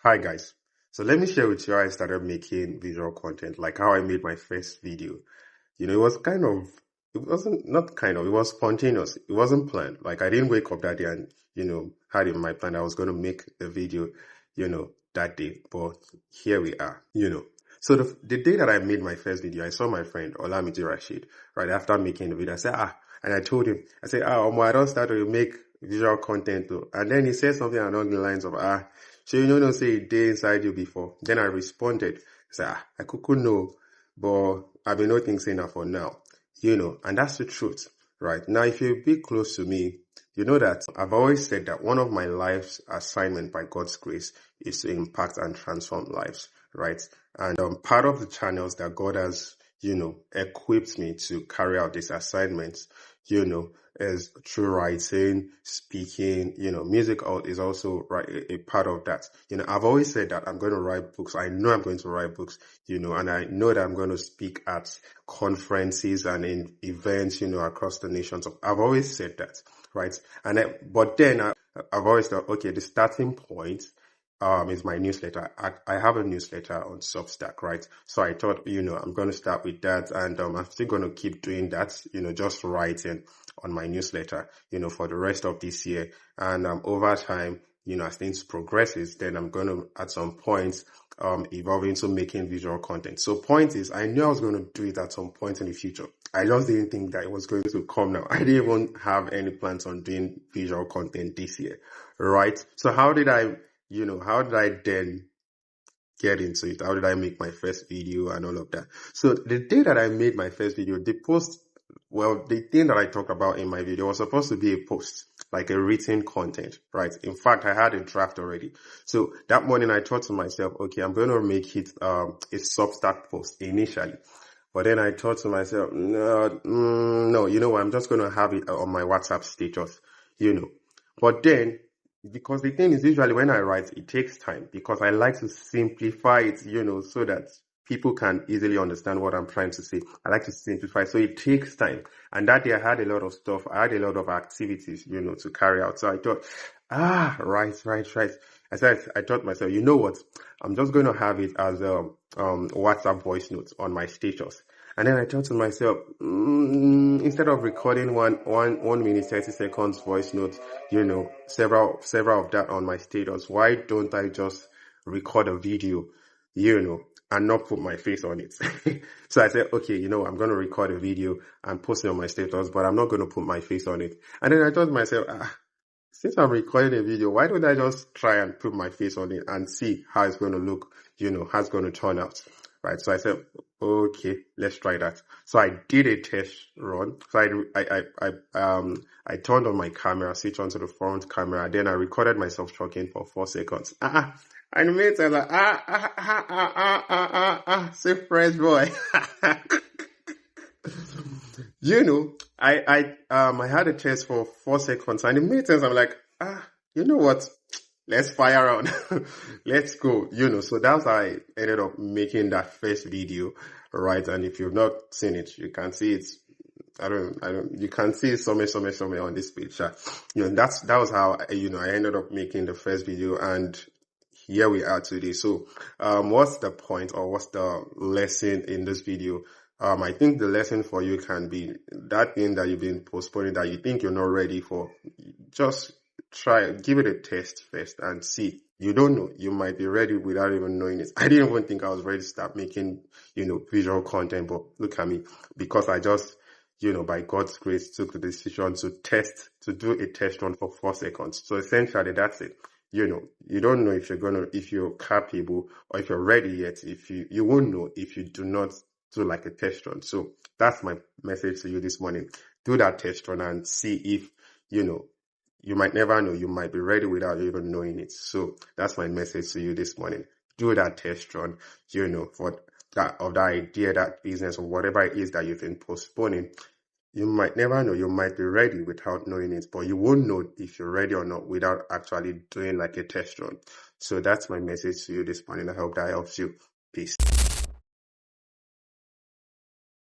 Hi guys. So let me share with you how I started making visual content, like how I made my first video. It was it wasn't not kind of, it was spontaneous. It wasn't planned. Like I didn't wake up that day and, had in my plan I was going to make a video, that day. But here we are. So the day that I made my first video, I saw my friend Olamide Rashid right after making the video. I said, and I told him, I said, I don't start to make visual content though. And then he said something along the lines of, so no say a day inside you before. Then I responded, I said, I could know, but I've been not thinking enough for now. And that's the truth, right? Now, if you're a bit close to me, you know that I've always said that one of my life's assignment by God's grace is to impact and transform lives, right? And part of the channels that God has, equipped me to carry out these assignments, is through writing, speaking, music is also a part of that. I've always said that I'm going to write books. I know I'm going to write books, and I know that I'm going to speak at conferences and in events, across the nation. So I've always said that, right? But then I've always thought, okay, the starting point is my newsletter. I have a newsletter on Substack, right? So I thought, I'm going to start with that, and I'm still going to keep doing that, just writing on my newsletter, for the rest of this year. And over time, as things progresses, then I'm going to, at some point, evolve into making visual content. So point is, I knew I was going to do it at some point in the future. I just didn't think that it was going to come now. I didn't even have any plans on doing visual content this year, right? So how did I then get into it? How did I make my first video and all of that? So the day that I made my first video, the thing that I talked about in my video was supposed to be a post, like a written content, right? In fact, I had a draft already. So that morning I thought to myself, okay, I'm going to make it a Substack post initially. But then I thought to myself, no, you know what? I'm just going to have it on my WhatsApp status, But then, because the thing is, usually when I write, it takes time because I like to simplify it, so that people can easily understand what I'm trying to say. I like to simplify, so it takes time. And that day I had a lot of stuff. I had a lot of activities, to carry out. So I thought, right. I thought to myself, you know what? I'm just going to have it as a WhatsApp voice note on my status. And then I thought to myself, instead of recording one minute, 30 seconds voice note, several of that on my status, why don't I just record a video, and not put my face on it? So I said, okay, I'm going to record a video and post it on my status, but I'm not going to put my face on it. And then I thought to myself, since I'm recording a video, why don't I just try and put my face on it and see how it's going to look, how it's going to turn out, right? So I said, okay, let's try that. So I did a test run. So I turned on my camera, switched onto the front camera, then I recorded myself talking for 4 seconds. And the mates are like, say fresh boy. I had a test for 4 seconds, and the mates, I'm like, you know what? Let's fire on. Let's go. So that's how I ended up making that first video, right? And if you've not seen it, you can see it. You can see it somewhere on this page. That was how, I ended up making the first video, and here we are today. So, what's the point, or what's the lesson in this video? I think the lesson for you can be that thing that you've been postponing, that you think you're not ready for. Just give it a test first and see. You don't know. You might be ready without even knowing it. I didn't even think I was ready to start making, visual content, but look at me, because I just, by God's grace, took the decision to do a test run for 4 seconds. So essentially, that's it. You don't know if you're capable or if you're ready yet. You won't know if you do not do like a test run. So that's my message to you this morning. Do that test run and see if, you might never know. You might be ready without even knowing it. So that's my message to you this morning. Do that test run, for that idea, that business, or whatever it is that you've been postponing. You might never know. You might be ready without knowing it, but you won't know if you're ready or not without actually doing like a test run. So that's my message to you this morning. I hope that helps you.